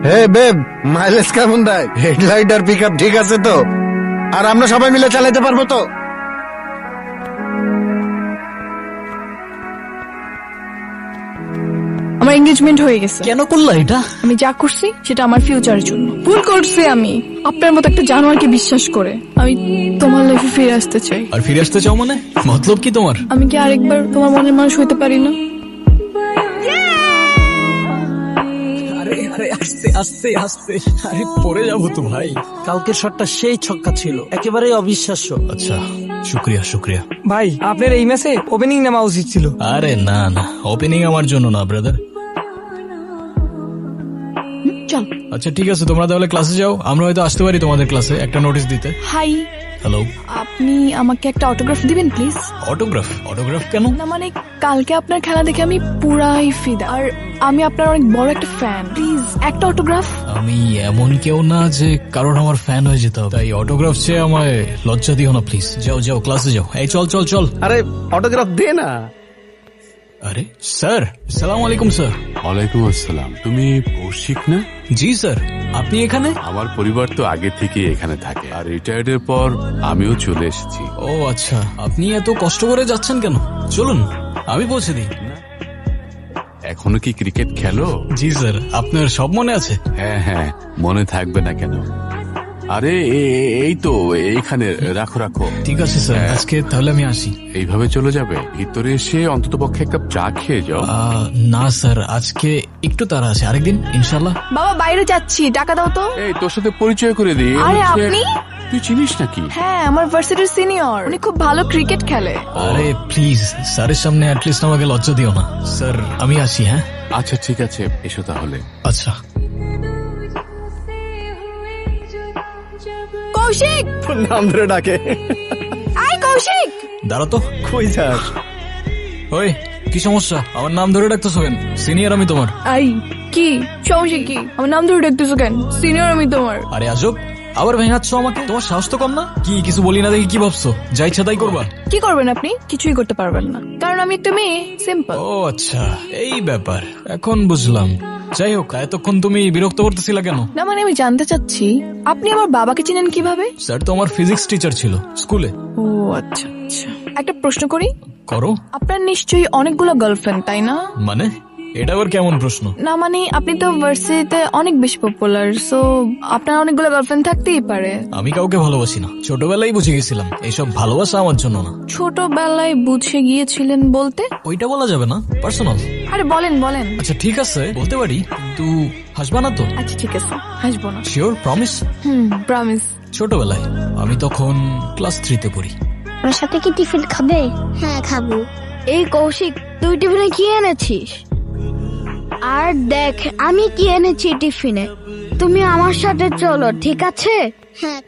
হে babe, mileage কেমন দেয়? Headlight আর pickup ঠিক আছে তো? আর আমরা সবাই মিলে চালাতে পারবো তো? আমার এনগেজমেন্ট হয়ে গেছে। কেন করলা এটা? আমি যা করছি সেটা আমার ফিউচারের জন্য। ভুল করছি আমি, আপনার মতো একটা জানোয়ারকে বিশ্বাস করে। আমি তোমার লাইফে ফিরে আসতে চাই। আর ফিরে আসতে চাও মানে? মতলব কি তোমার? আমি কি আরেকবার তোমার মনের মানুষ হইতে পারি না? আরে আরে আস্তে আস্তে আস্তে, আরে পড়ে যাবো তো ভাই। কালকের শটটা সেই ছক্কা ছিল, একেবারেই অবিশ্বাস্য। আচ্ছা, শুক্রিয়া শুক্রিয়া। ভাই আপনার এই ম্যাচে ওপেনিং নামা উচিত ছিল। আরে না না, ওপেনিং আমার জন্য না ব্রাদার। চল। আচ্ছা ঠিক আছে, তোমরা তাহলে ক্লাসে যাও, আমরা হয়তো আসতে পারি তোমাদের ক্লাসে একটা নোটিশ দিতে। Hi, hello. আপনি আমাকে একটা অটোগ্রাফ দিবেন প্লিজ? অটোগ্রাফ? অটোগ্রাফ কেন? না মানে কালকে আপনার খেলা দেখে আমি পুরাই ফিদা, আর আমি আপনার অনেক বড় একটা ফ্যান। প্লিজ একটা অটোগ্রাফ। আমি এমন কেউ না যে কারণ আমার ফ্যান হয়ে যেতে হবে, তাই অটোগ্রাফ চেয়ে আমায় লজ্জা দিও না প্লিজ। যাও যাও, ক্লাসে যাও। এই চল চল চল। আরে অটোগ্রাফ দে না। আরে স্যার, সালাম আলাইকুম স্যার। ওয়ালাইকুম আসসালাম। তুমি কৌশিক না? জি স্যার, আপনি এখানে? আমার পরিবার তো আগে থেকে এখানে থাকে, আর রিটায়ার্ডের পর আমিও চলে এসেছি। ও আচ্ছা, আপনি এত কষ্ট করে যাচ্ছেন কেন? চলুন আমি পৌঁছে দিই। এখনো কি ক্রিকেট খেলো? জি স্যার, আপনার সব মনে আছে? হ্যাঁ হ্যাঁ, মনে থাকবে না কেন? আরে এই তো এইখানে রাখো রাখো। ঠিক আছে স্যার, আজকে তাহলে আমি আসি। এইভাবে চলে যাবে? ভিতরে এসে অন্তত পক্ষে এক কাপ চা খেয়ে যাও। না স্যার, আজকে একটু তাড়া আছে, আরেকদিন ইনশাল্লাহ। বাবা বাইরে যাচ্ছি, টাকা দাও তো। এই তোর সাথে পরিচয় করে দিই। আরে হচ্ছে- আপনি? তুই চিনিস নাকি? হ্যাঁ, আমার ভার্সিটির সিনিয়র, উনি খুব ভালো ক্রিকেট খেলে। আরে প্লিজ, স্যারের সামনে অ্যাটলিস্ট আমাকে লজ্জা দিও না। স্যার আমি আসি। হ্যাঁ আচ্ছা ঠিক আছে, এসো তাহলে। আচ্ছা। কৌশিক, নাম ধরে ডাকে। আই কৌশিক। দাঁড়া তো। কই যাস? ওই কি সমস্যা? আমার নাম ধরে ডাকতেছো কেন? সিনিয়র আমি তোমার। আই কি সমস্যা? কি আমার নাম ধরে ডাকতেছো কেন? সিনিয়র আমি তোমার। আরে আজব, আবার ভেঙাচ্ছ আমাকে? তোমার সাহস তো কম না? কি কিছু বলি না দেখি কি ভাবছো? যা ইচ্ছা তাই করবা? কি করবেন আপনি? কিছুই করতে পারবেন না, কারণ আমি একটা মেয়ে। সিম্পল। ও আচ্ছা, এই ব্যাপার, এখন বুঝলাম। যাই হোক, এতক্ষণ তুমি বিরক্ত করতেছিলা কেন? না মানে আমি জানতে চাচ্ছি আপনি আমার বাবাকে চিনেন কিভাবে? স্যার তো আমার ফিজিক্স টিচার ছিল স্কুলে। ও আচ্ছা আচ্ছা, একটা প্রশ্ন করি। করো। আপনার নিশ্চয়ই অনেকগুলো গার্লফ্রেন্ড, তাই না? মানে এটা আবার কেমন প্রশ্ন? না মানে আপনি তো ভার্সিটিতে অনেক বেশি পপুলার, সো আপনার অনেকগুলো গার্লফ্রেন্ড থাকতেই পারে। আমি কাউকে ভালোবাসি না, ছোটবেলায় বুঝে গেছিলাম এইসব ভালোবাসা আমার জন্য না। ছোটবেলায় বুঝে গিয়েছিলেন বলতে? ওইটা বলা যাবে না, পার্সোনাল। আরে বলেন বলেন। আচ্ছা ঠিক আছে, বলতে পারি, কিন্তু হাসবা না তো? আচ্ছা ঠিক আছে, হাসবো না। Sure, promise? প্রমিস। ছোটবেলায় আমি তখন ক্লাস 3-তে পড়ি। ওর সাথে কি টিফিন খাবে? হ্যাঁ খাবো। এই কৌশিক, তুই টিফিনে কি এনেছিস? আর দেখ আমি কি এনেছি টিফিনে। তুমি আমার সাথে চলো, ঠিক আছে? হ্যাঁ।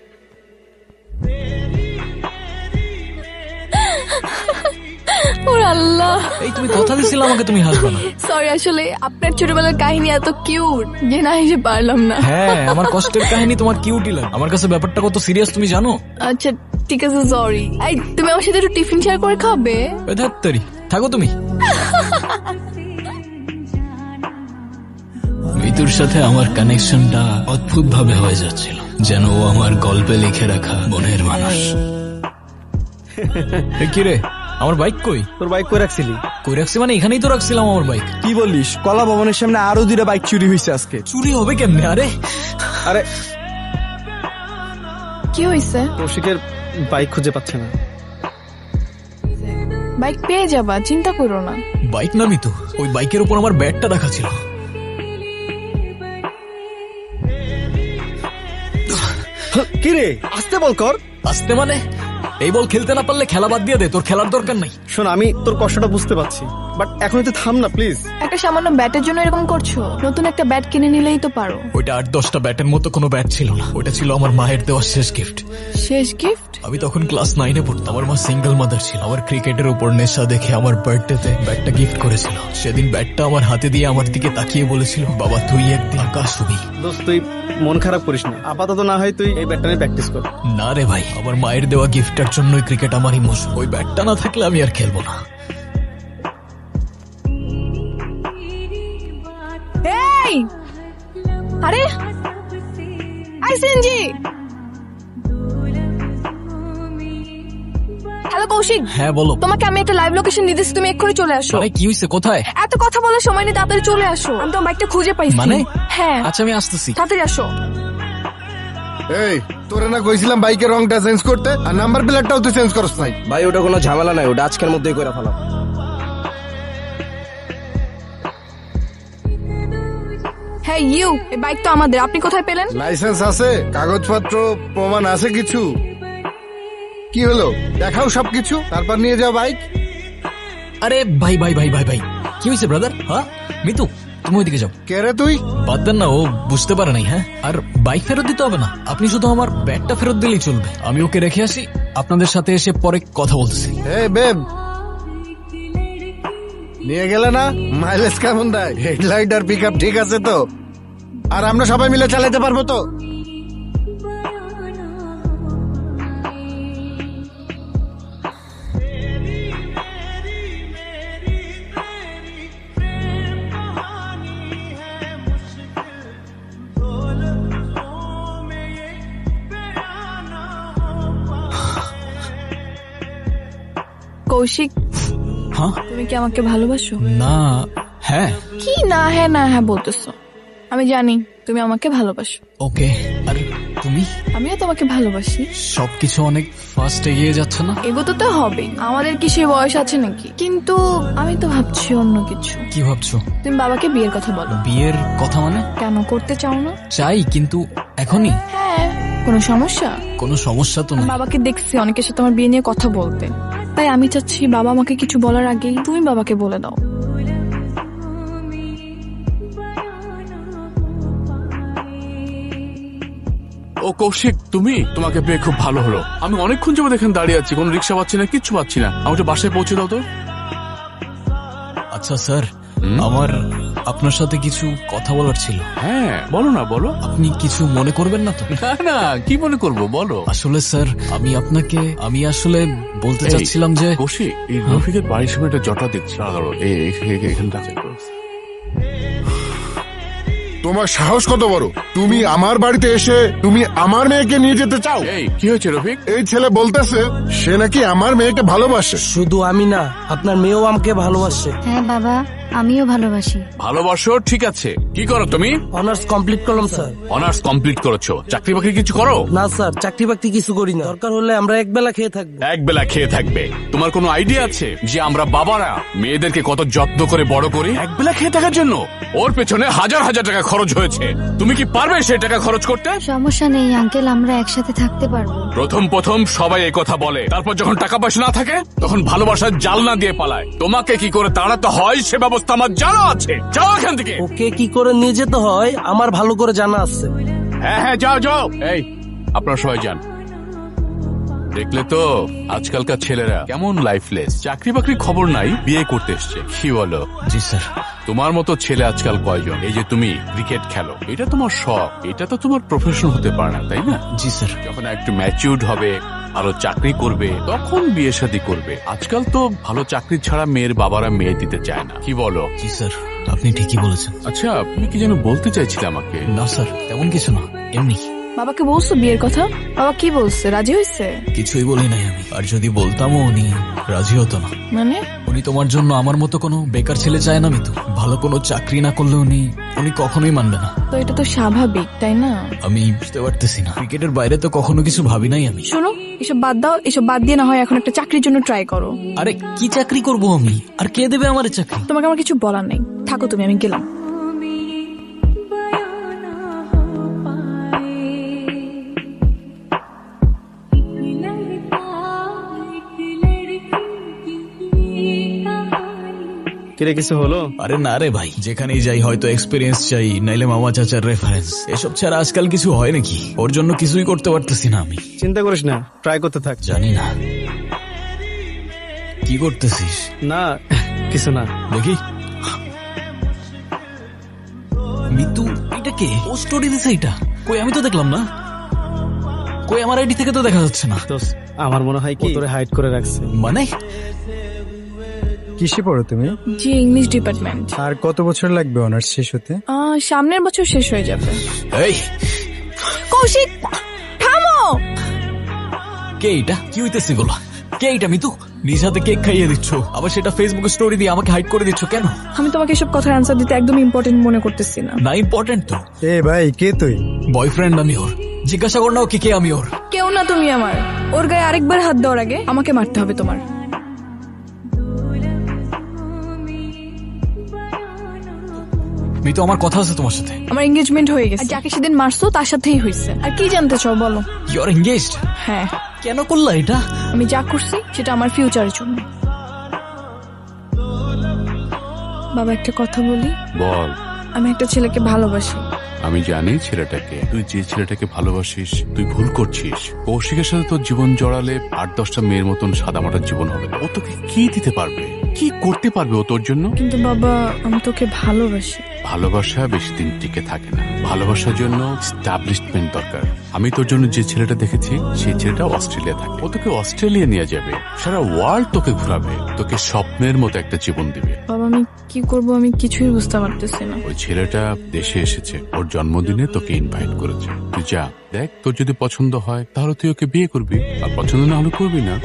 ওর আল্লাহ, এই তুমি কথা দিছিলে আমাকে তুমি হাসবা না। সরি, আসলে আপনার ছোটবেলার কাহিনী এত কিউট যে না হেসে পারলাম না। হ্যাঁ, আমার কষ্টের কাহিনী তোমার কিউটই লাগে। আমার কাছে ব্যাপারটা কত সিরিয়াস তুমি জানো? আচ্ছা ঠিক আছে, সরি। এই তুমি আমার সাথে একটু টিফিন শেয়ার করে খাবে? ওই ধ্যাত্তেরি, থাকো তুমি। মিতুর সাথে আমার কানেকশনটা অদ্ভুত ভাবে হয়ে যাচ্ছিল, যেন ও আমার গল্পে লিখে রাখা মনের মানুষ। কি রে, আমার বাইক কই? তোর বাইক কই রাখছিলি? কই রাখছি মানে এখানেই তো রাখছিলাম আমার বাইক। কি বলিস? কলা ভবনের সামনে আরো 2টা বাইক চুরি হয়েছে আজকে। চুরি হবে কেমনে? আরে আরে কি হয়েছে? কৌশিকের বাইক খুঁজে পাচ্ছে না। বাইক পেয়ে যাবা, চিন্তা করো না। বাইক না মিতু, ওই বাইকের উপর আমার ব্যাটটা রাখা ছিল। কি রে, আসতে বল কর। আসতে মানে? এই বল খেলতে না পারলে খেলা বাদ দিয়ে দে, তোর খেলার দরকার নাই। শোন, আমি তোর কষ্টটা বুঝতে পারছি, বাট এখন তুই থাম না প্লিজ। একটা সামান্য ব্যাটের জন্য এরকম করছো? নতুন একটা ব্যাট কিনে নিলেই তো পারো। ওইটা 8-10টা ব্যাটের মতো কোনো ব্যাট ছিল না, ওটা ছিল আমার মায়ের দেওয়া শেষ গিফট। শেষ গিফট? আমি তখন ক্লাস 9-এ পড়তাম। আমার মা সিঙ্গেল মাদার ছিল। আমার ক্রিকেটের উপর নেশা দেখে আমার বার্থডেতে ব্যাটটা গিফট করেছিল। সেদিন ব্যাটটা আমার হাতে দিয়ে আমার দিকে তাকিয়ে বলেছিল, বাবা তুই একদিন আকাশ হবি। দোস্ত তুই মন খারাপ করিস না, আপাতত না হয় তুই এই ব্যাটটা নিয়ে প্র্যাকটিস কর। না রে ভাই, আমার মায়ের দেওয়া গিফটটার জন্যই ক্রিকেট আমার ইমোশন। ওই ব্যাটটা না থাকলে আমি আর খেলবো না। এই আরে সিএনজি। হ্যালো কৌশিক, হ্যাঁ বলো। তোমাকে আমি একটা লাইভ লোকেশন দিয়ে দিচ্ছি, তুমি এক্ষুনি চলে আসো। আরে কি হয়েছে, কোথায়? এত কথা বলার সময় নেই, তাড়াতাড়ি চলে আসো। আমি তোমার বাইকটা খুঁজে পাইছি। মানে? হ্যাঁ আচ্ছা আমি আসতেছি। তাড়াতাড়ি আসো। এই তোরে না কইছিলাম বাইকের রংটা চেঞ্জ করতে, আর নাম্বার প্লেটটাও তুই চেঞ্জ করছ নাই। ভাই ওটা কোনো ঝামেলা নাই, ওটা আজকের মধ্যেই করে ফেলাম। হ্যাঁ ইউ, এই বাইক তো আমাদের, আপনি কোথায় পেলেন? লাইসেন্স আছে, কাগজপত্র প্রমাণ আছে কিছু? কি হলো, দেখাও সবকিছু, তারপর নিয়ে যাও বাইক। আরে ভাই ভাই ভাই ভাই ভাই, কি হয়েছে ব্রাদার? হ্যাঁ মিতু, তুমি ওইদিকে যাও। কে রে তুই? বাদ দেন না, ও বুঝতে পারে নাই। হ্যাঁ, আর বাইক ফেরত দিতে হবে না, আপনি শুধু আমার ব্যাগটা ফেরত দিলেই চলবে। আমি ওকে রেখে আসি, আপনাদের সাথে এসে পরে কথা বলতেছি। এই বেব, নিয়ে গেলে না? মাইলেজ কেমন দেয়? হেডলাইট আর পিকআপ ঠিক আছে তো? আর আমরা সবাই মিলে চালাতে পারবো তো? কৌশিক, হ্যাঁ তুমি কি আমাকে ভালোবাসো? না, হ্যাঁ কি না হ্যাঁ না হ্যাঁ বলতেছো? আমি জানি তুমি আমাকে ভালোবাসো। ওকে, আর তুমি? আমিও তোমাকে ভালোবাসি। সবকিছু অনেক ফাস্ট এগিয়ে যাচ্ছে না? এগোতে তো হবে, আমাদের কি সে বয়স আছে নাকি? কিন্তু আমি তো ভাবছি অন্য কিছু। কি ভাবছো? তুমি বাবাকে বিয়ের কথা বলো। বিয়ের কথা মানে? কেন করতে চাও না? চাই, কিন্তু এখনই। হ্যাঁ, কোনো সমস্যা? কোনো সমস্যা তো নেই। বাবাকে দেখছি অনেকের সাথে আমার বিয়ে নিয়ে কথা বলতে, তাই আমি চাচ্ছি বাবা আমাকে কিছু বলার আগেই তুমি বাবাকে বলে দাও। ও কৌশিক, তুমি? তোমাকে পেয়ে খুব ভালো হলো। আমি অনেকক্ষণ যাবো এখানে দাঁড়িয়ে আছি, কোনো রিক্সা পাচ্ছি না, কিচ্ছু পাচ্ছি না। আমাকে বাসায় পৌঁছে দাও তো। আচ্ছা স্যার, আমার আপনার সাথে কিছু কথা বলার ছিল। হ্যাঁ বলো না, বলো। আপনি কিছু মনে করবেন না তো? না না, কি মনে করবো, বলো। আসলে স্যার, আমি আসলে বলতে এই, চাচ্ছিলাম যে কৌশিক, এই রফিকের বাড়ির সামনে একটা জটা দেখছি। দাঁড়াও, এখানটা। তোমার সাহস কত বড়? তুমি আমার বাড়িতে এসে তুমি আমার মেয়েকে নিয়ে যেতে চাও? এই কি হয়েছে রফিক? এই ছেলে বলতেছে সে নাকি আমার মেয়েকে ভালোবাসে। শুধু আমি না, আপনার মেয়েও আমাকে ভালোবাসে। হ্যাঁ বাবা, আমিও ভালোবাসি। ভালোবাসো, ঠিক আছে। কি করো তুমি? অনার্স কমপ্লিট করলাম স্যার। অনার্স কমপ্লিট করেছো, চাকরি বাকরি কিছু করো? না স্যার, চাকরি বাকরি কিছু করি না। দরকার হলে আমরা একবেলা খেয়ে থাকবো। এক বেলা খেয়ে থাকবে? তোমার কোনো আইডিয়া আছে যে আমরা বাবারা মেয়েদেরকে কত যত্ন করে বড় করি এক বেলা খেয়ে থাকার জন্য? ওর পেছনে হাজার হাজার টাকা খরচ হয়েছে, তুমি কি পারবে সেই টাকা খরচ করতে? সমস্যা নেই আঙ্কেল, আমরা একসাথে থাকতে পারবো। প্রথম সবাই এই কথা বলে, তারপর যখন টাকা পয়সা না থাকে তখন ভালোবাসার জাল না দিয়ে পালায়। তোমাকে কি করে তাড়াতে হয় সে ব্যবস্থা আমার জানা আছে। যাও এখান থেকে। ওকে কি করে নিয়ে যেতে হয় আমার ভালো করে জানা আছে। হ্যাঁ যাও যাও। এই আপনারা সবাই যান। দেখলে তো আজকালকার ছেলেরা কেমন লাইফলেস, চাকরি বাকরি খবর নাই, বিয়ে করতে এসছে। কি বলো? জি স্যার। তোমার মতো ছেলে আজকাল কয়জন? এই যে তুমি ক্রিকেট খেলো, এটা তোমার শখ, এটা তো তোমার প্রফেশন হতে পারে না, তাই না? জি স্যার। যখন একটু ম্যাচিউরড হবে, ভালো চাকরি করবে, তখন বিয়ে শাদী করবে। আজকাল তো ভালো চাকরি ছাড়া মেয়ের বাবারা মেয়ে দিতে চায় না। কি বলো? জি স্যার, আপনি ঠিকই বলেছেন। আচ্ছা, তুমি কি যেন বলতে চাইছিলে আমাকে? না স্যার, তেমন কিছু না, এমনি। বাবাকে বলছো বিয়ের কথা? বাবা কি বলছে, রাজি হয়েছে? কিছুই বলি নাই আমি, আর যদি বলতামও উনি রাজি হতো না। মানে? উনি তোমার জন্য আমার মতো কোনো বেকার ছেলে চায় না মিতু। ভালো কোনো চাকরি না করলে উনি কখনোই মানবে না। তো এটা তো স্বাভাবিক, তাই না? আমি বুঝতে পারতেছি না, ক্রিকেটের বাইরে তো কখনো কিছু ভাবি নাই আমি। শোনো, এসব বাদ দাও, এসব বাদ দিয়ে না হয় এখন একটা চাকরির জন্য ট্রাই করো। আরে কি চাকরি করব আমি, আর কে দেবে আমার চাকরি? তোমাকে আমার কিছু বলার নেই, থাকো তুমি, আমি গেলাম। কিরে কিছু হলো? আরে না রে ভাই, যেখানেই যাই হয়তো এক্সপিরিয়েন্স চাই, নাইলে মামা চাচার রেফারেন্স। এসব ছাড়া আজকাল কিছু হয় নাকি? ওর জন্য কিছুই করতে পারতেছি না আমি। চিন্তা করিস না, ট্রাই করতে থাক। জানি না কি করতেছিস। না কিছু না। দেখি মিতু, এটা কে? ও স্টোরি দিছে এটা? কই, আমি তো দেখলাম না। কই, আমার আইডি থেকে তো দেখা যাচ্ছে না। তো আমার মনে হয় কি তোরে হাইড করে রাখছে। মানে কিসে পড়ো তুমি? জি ইংলিশ ডিপার্টমেন্ট। আর কত বছর লাগবে অনার্স শেষ হতে? সামনের বছর শেষ হয়ে যাবে। এই কৌশিক থামো। কে এটা? কি হইতেছে বলো? কে এটা? মিতু নিজ হাতে কেক খাইয়ে দিচ্ছ, আবার সেটা ফেসবুকে স্টোরি দিয়ে আমাকে হাইড করে দিচ্ছ কেন? আমি তোমাকে এসব কথার অ্যান্সার দিতে একদম ইম্পর্টেন্ট মনে করতেছি না। না ইম্পর্টেন্ট তো। এ ভাই, কে তুই? বয়ফ্রেন্ড আমি ওর, জিজ্ঞাসা কর না ওকে কে আমি ওর। কেউ না তুমি আমার। ওর গায়ে আরেকবার হাত দেওয়ার আগে আমাকে মারতে হবে তোমার। মিতু আমার কথা আছে তোমার সাথে। আমার এঙ্গেজমেন্ট হয়ে গেছে, আর যাকে সেদিন মারছো তার সাথেই হয়েছে। আর কি জানতে চাও বলো? You are engaged? হ্যাঁ। কেন করলা এটা? আমি যা করছি সেটা আমার ফিউচারের জন্য। বাবা একটা কথা বলি। বল। আমি একটা ছেলেকে ভালোবাসি। আমি জানি ছেলেটাকে, তুই যে ছেলেটাকে ভালোবাসিস তুই ভুল করছিস। কৌশিকের সাথে তোর জীবন জড়ালে 8-10টা মেয়ের মতন সাদামাটার জীবন হবে। ও তোকে কি দিতে পারবে, কি করতে পারবে ও তোর জন্য? কিন্তু বাবা আমি তোকে ভালোবাসি। ভালোবাসা বেশি দিন টিকে থাকে না, ভালোবাসার জন্য এস্টাবলিশমেন্ট দরকার। আমি তোর জন্য যে ছেলেটা দেখেছি সেই ছেলেটা অস্ট্রেলিয়া থাকে। ও তোকে অস্ট্রেলিয়া নিয়ে যাবে, সারা ওয়ার্ল্ড তোকে ঘুরাবে, তোকে স্বপ্নের মতো একটা জীবন দিবে। বাবা আমি কি করব আমি কিছুই বুঝতে পারতেছি না। ওই ছেলেটা দেশে এসেছে, ওর জন্মদিনে তোকে ইনভাইট করেছে। তুই যা দেখ, তোর যদি পছন্দ হয় তাহলে তুই ওকে বিয়ে করবি, আর পছন্দ না হলে করবি না।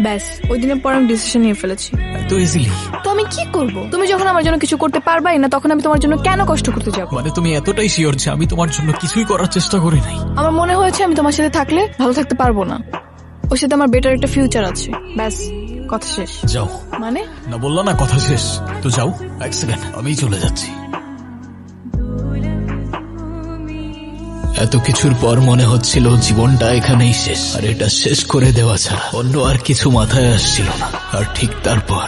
ব্যাস ওই দিনের পর আমি ডিসিশন নিয়ে ফেলেছি। এত ইজিলি? তো আমি কি করব? তুমি যখন আমার জন্য কিছু করতে পারবাই না তখন আমি তোমার জন্য কেন কষ্ট করতে যাব? মানে তুমি এতটাই শিওর যে আমি তোমার জন্য কিছুই করার চেষ্টা করি নাই? আমার মনে হয়েছে আমি তোমার সাথে থাকলে ভালো থাকতে পারবো না। ওর সাথে আমার বেটার একটা ফিউচার আছে। ব্যাস কথা শেষ। যাও। মানে? না বললা না কথা শেষ, তো যাও। এক সেকেন্ড, আমি চলে যাচ্ছি। এত কিছুর পর মনে হচ্ছিল জীবনটা এখানেই শেষ, আর এটা শেষ করে দেওয়া ছাড়া অন্য আর কিছু মাথায় আসছিল না। আর ঠিক তারপর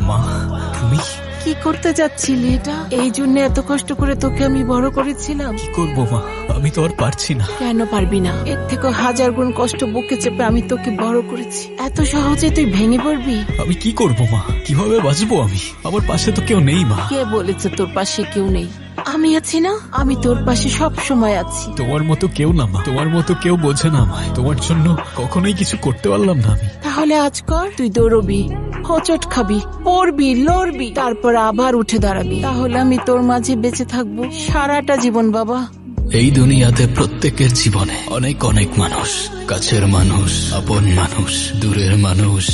মা, তুমি কি করতে যাচ্ছিলি এটা? এই জন্য এত কষ্ট করে তোকে আমি বড় করেছিলাম। কি করবো মা, আমি তো আর পারছি না। কেন পারবি না? এর থেকে 1000 গুণ কষ্ট বুকে চেপে আমি তোকে বড় করেছি। এত সহজে তুই ভেঙে পড়বি? আমি কি করবো মা, কিভাবে বাঁচবো আমি? আমার পাশে তো কেউ নেই মা। কে বলেছে তোর পাশে কেউ নেই? আমি আছি না, আমি তোর পাশে সব সময় আছি। তোমার মতো কেউ না মা, তোমার মতো কেউ বোঝে না আমায়। তোমার জন্য কখনোই কিছু করতে পারলাম না আমি। তাহলে আজ কর, তুই দৌড়বি, হোঁচট খাবি, পড়বি, লড়বি, তারপর আবার উঠে দাঁড়াবি। তাহলে আমি তোর মাঝে বেঁচে থাকবো সারাটা জীবন বাবা। এই দুনিয়াতে প্রত্যেকের জীবনে অনেক অনেক মানুষ, কাছের মানুষ, আপন মানুষ, দূরের মানুষ,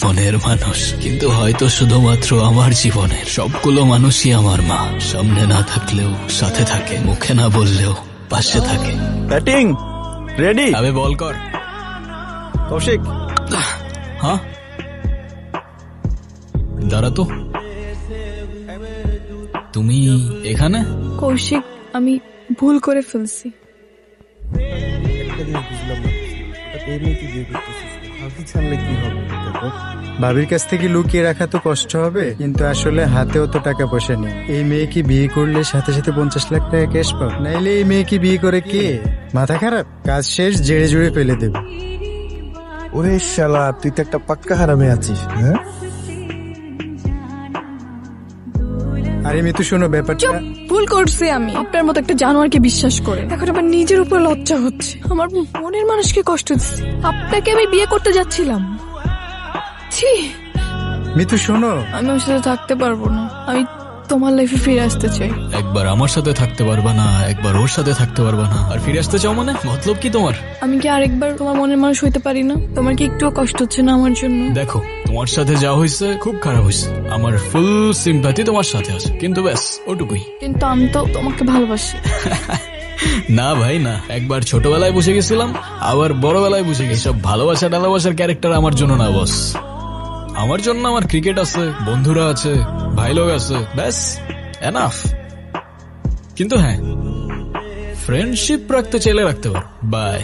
ফোনের মানুষ, কিন্তু হয়তো শুধুমাত্র আমার জীবনের সবগুলো মানুষই আমার মা। সামনে না থাকলেও সাথে থাকে, মুখে না বললেও পাশে থাকে। Batting ready? আমি বল কর। কৌশিক। হ্যাঁ দাঁড়া তো, তুমি এখানে? কৌশিক আমি ভুল করে ফেলছি। ভাবির কাছ থেকে লুকিয়ে রাখা তো কষ্ট হবে, কিন্তু আসলে হাতেও তো টাকা পয়সা নেই। এই মেয়ে কি বিয়ে করলে সাথে সাথে 50 লাখ টাকা ক্যাশ পাও? নাইলে এই মেয়ে কি বিয়ে করে কে? মাথা খারাপ? কাজ শেষ, জেড়ে জুড়ে ফেলে দেবে। ওরে শালা, তুই তো একটা পাক্কা হারামে আছিস। হ্যাঁ আরে মিতু শোনো, ব্যাপারটা ভুল করছি আমি আপনার মতো একটা জানোয়ারকে বিশ্বাস করে। এখন আমার নিজের উপর লজ্জা হচ্ছে। আমার মনের মানুষকে কষ্ট দিচ্ছি। আপনাকে আমি বিয়ে করতে যাচ্ছিলাম। ছি। মিতু শোনো, আমি ওর সাথে থাকতে পারবো না। আমি তোমার লাইফে ফিরে আসতে চাই। একবার আমার সাথে থাকতে পারবা না, একবার ওর সাথে থাকতে পারবা না, আর ফিরে আসতে চাও মানে? মতলব কি তোমার? আমি কি আরেকবার তোমার মনের মানুষ হইতে পারি না? তোমার কি একটুও কষ্ট হচ্ছে না আমার জন্য? দেখো তোমার সাথে যা হয়েছে খুব খারাপ হয়েছে, আমার ফুল সিম্প্যাথি তোমার সাথে আছে, কিন্তু ব্যাস ওটুকুই। কিন্তু আমি তো তোমাকে ভালোবাসি। না ভাই না, একবার ছোটবেলায় বুঝে গেছিলাম, আবার বড়বেলায় বুঝে গেছি। সব ভালোবাসা টালোবাসার ক্যারেক্টার আমার জন্য না বস। আমার জন্য আমার ক্রিকেট আছে, বন্ধুরা আছে, ভাই লোক আছে, ব্যাস এনাফ। কিন্তু হ্যাঁ, ফ্রেন্ডশিপ রাখতে চাইলে রাখতে পারো। বাই।